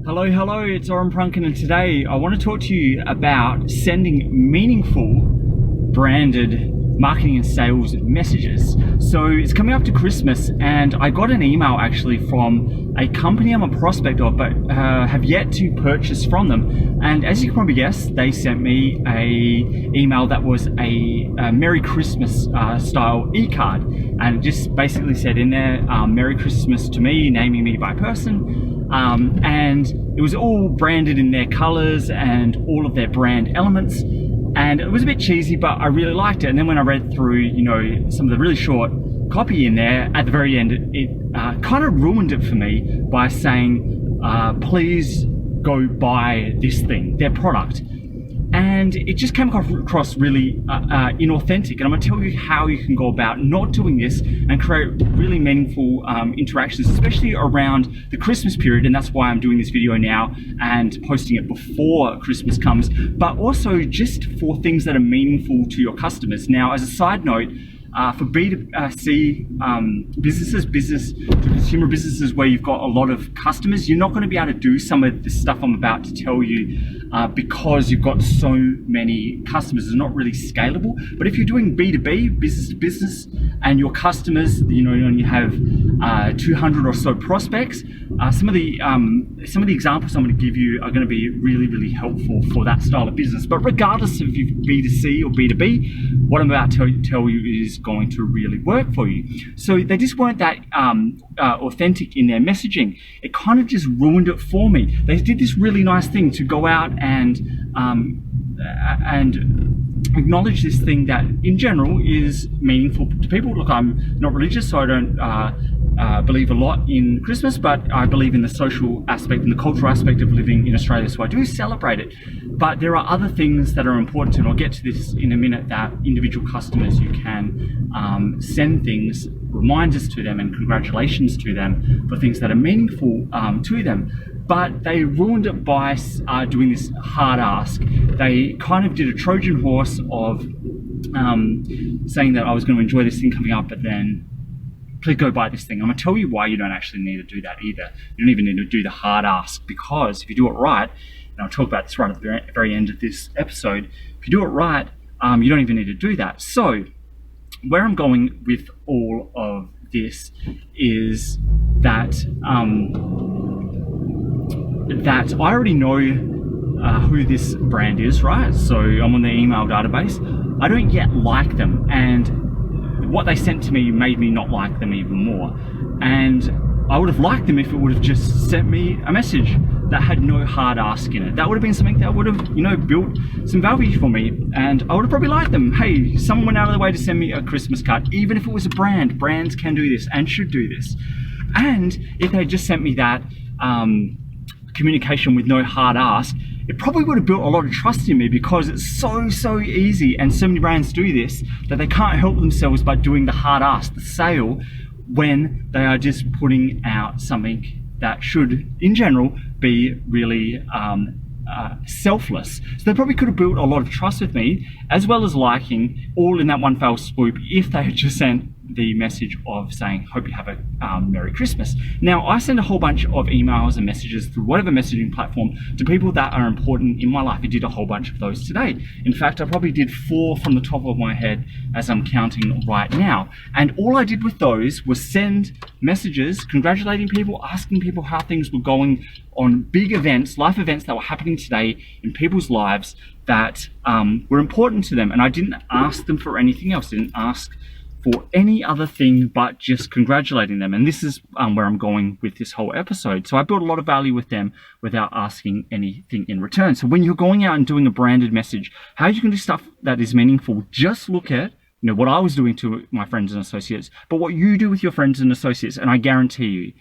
Hello, it's Oren Prunken, and today I want to talk to you about sending meaningful branded marketing and sales messages. So it's coming up to Christmas, and I got an email actually from a company I'm a prospect of, but have yet to purchase from them. And as you can probably guess, they sent me a email that was a Merry Christmas style e-card, and it just basically said in there, Merry Christmas to me, naming me by person. And it was all branded in their colors and all of their brand elements. And it was a bit cheesy, but I really liked it. And then when I read through, some of the really short copy in there, at the very end, it kind of ruined it for me by saying, please go buy this thing, their product. And it just came across really inauthentic. And I'm going to tell you how you can go about not doing this and create really meaningful interactions, especially around the Christmas period. And that's why I'm doing this video now and posting it before Christmas comes, but also just for things that are meaningful to your customers. Now, as a side note, for B2C businesses, business to consumer businesses where you've got a lot of customers, you're not going to be able to do some of the stuff I'm about to tell you because you've got so many customers. It's not really scalable. But if you're doing B2B, business to business, and your customers, and you have 200 or so prospects, some of the examples I'm going to give you are going to be really, really helpful for that style of business. But regardless if you're B2C or B2B, what I'm about to tell you is going to really work for you. So they just weren't that authentic in their messaging. It kind of just ruined it for me. They did this really nice thing to go out and acknowledge this thing that in general is meaningful to people. Look, I'm not religious, so I don't believe a lot in Christmas, but I believe in the social aspect and the cultural aspect of living in Australia, so I do celebrate it. But there are other things that are important, and I'll get to this in a minute, that individual customers, you can send things, reminders to them and congratulations to them for things that are meaningful to them. But they ruined it by doing this hard ask. They kind of did a Trojan horse of saying that I was going to enjoy this thing coming up, but then please go buy this thing. I'm going to tell you why you don't actually need to do that either. You don't even need to do the hard ask, because if you do it right, and I'll talk about this right at the very end of this episode, if you do it right, you don't even need to do that. So where I'm going with all of this is that that I already know who this brand is, right? So I'm on their email database. I don't yet like them, and what they sent to me made me not like them even more. And I would have liked them if it would have just sent me a message that had no hard ask in it. That would have been something that would have, built some value for me, and I would have probably liked them. Hey, someone went out of the way to send me a Christmas card, even if it was a brand. Brands can do this and should do this. And if they just sent me that communication with no hard ask, it probably would have built a lot of trust in me, because it's so easy, and so many brands do this, that they can't help themselves but doing the hard ask, the sale, when they are just putting out something that should, in general, be really selfless. So they probably could have built a lot of trust with me, as well as liking, all in that one fell swoop, if they had just sent the message of saying, hope you have a Merry Christmas. Now, I send a whole bunch of emails and messages through whatever messaging platform to people that are important in my life. I did a whole bunch of those today. In fact, I probably did 4 from the top of my head as I'm counting right now. And all I did with those was send messages congratulating people, asking people how things were going on big events, life events that were happening today in people's lives that were important to them. And I didn't ask them for anything else. I didn't ask for any other thing but just congratulating them. And this is where I'm going with this whole episode. So I built a lot of value with them without asking anything in return. So when you're going out and doing a branded message, how you can do stuff that is meaningful, just look at what I was doing to my friends and associates, but what you do with your friends and associates. And I guarantee you,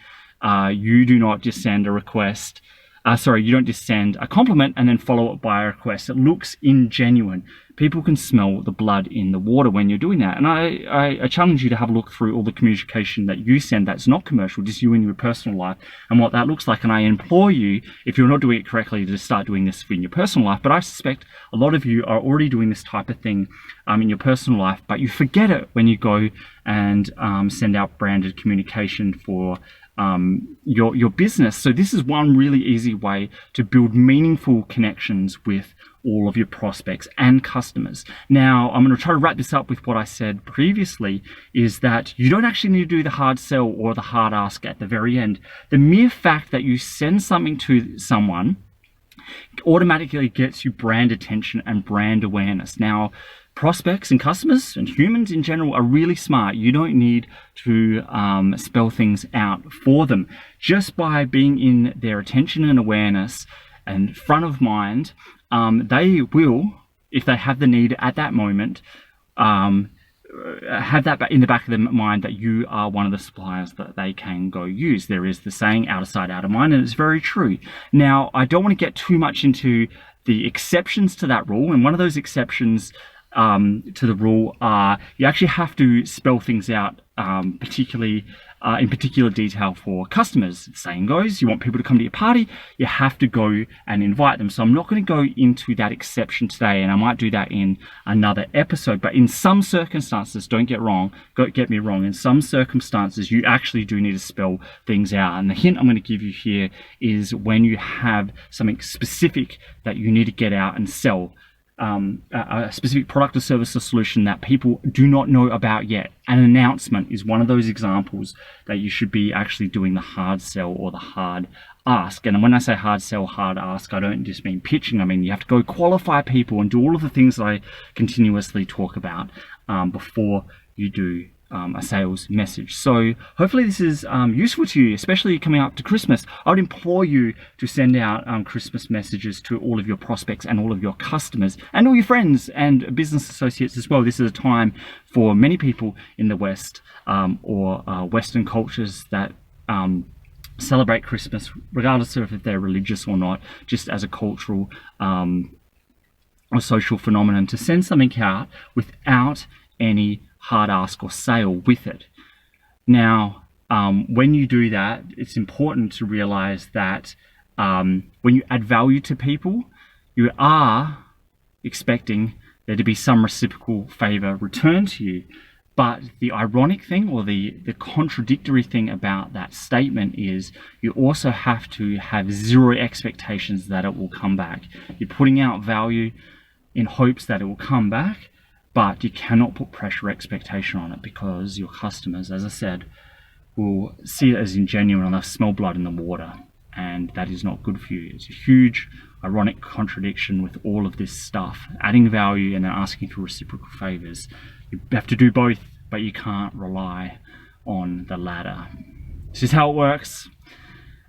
you do not just send a request. You don't just send a compliment and then follow it by a request. It looks ingenuine. People can smell the blood in the water when you're doing that. And I challenge you to have a look through all the communication that you send that's not commercial, just you in your personal life, and what that looks like. And I implore you, if you're not doing it correctly, to start doing this in your personal life. But I suspect a lot of you are already doing this type of thing in your personal life, but you forget it when you go and send out branded communication for your business. So this is one really easy way to build meaningful connections with all of your prospects and customers. Now, I'm going to try to wrap this up with what I said previously, is that you don't actually need to do the hard sell or the hard ask at the very end. The mere fact that you send something to someone automatically gets you brand attention and brand awareness. Now, prospects and customers and humans in general are really smart. You don't need to spell things out for them. Just by being in their attention and awareness and front of mind, they will, if they have the need at that moment, have that in the back of their mind that you are one of the suppliers that they can go use. There is the saying, out of sight, out of mind, and it's very true. Now, I don't want to get too much into the exceptions to that rule, and one of those exceptions to the rule are you actually have to spell things out particularly in particular detail for customers. The saying goes, you want people to come to your party, you have to go and invite them. So I'm not going to go into that exception today, and I might do that in another episode. But in some circumstances, don't get me wrong, in some circumstances, you actually do need to spell things out. And the hint I'm going to give you here is when you have something specific that you need to get out and sell, a specific product or service or solution that people do not know about yet. An announcement is one of those examples that you should be actually doing the hard sell or the hard ask. And when I say hard sell, hard ask, I don't just mean pitching. I mean, you have to go qualify people and do all of the things that I continuously talk about before you do a sales message. So hopefully this is useful to you, especially coming up to Christmas. I would implore you to send out Christmas messages to all of your prospects and all of your customers and all your friends and business associates as well. This is a time for many people in the West or Western cultures that celebrate Christmas, regardless of if they're religious or not, just as a cultural or social phenomenon, to send something out without any hard ask or sale with it. Now, when you do that, it's important to realize that when you add value to people, you are expecting there to be some reciprocal favor returned to you. But the ironic thing, or the contradictory thing about that statement, is you also have to have zero expectations that it will come back. You're putting out value in hopes that it will come back, but you cannot put pressure or expectation on it, because your customers, as I said, will see it as ingenuine and they'll smell blood in the water, and that is not good for you. It's a huge ironic contradiction with all of this stuff, adding value and then asking for reciprocal favors. You have to do both, but you can't rely on the latter. This is how it works.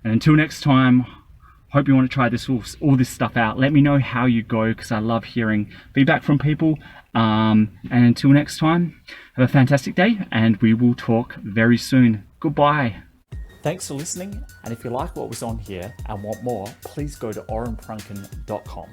And until next time, hope you want to try all this stuff out. Let me know how you go, because I love hearing feedback from people. And until next time, have a fantastic day, and we will talk very soon. Goodbye. Thanks for listening. And if you like what was on here and want more, please go to orenprunken.com.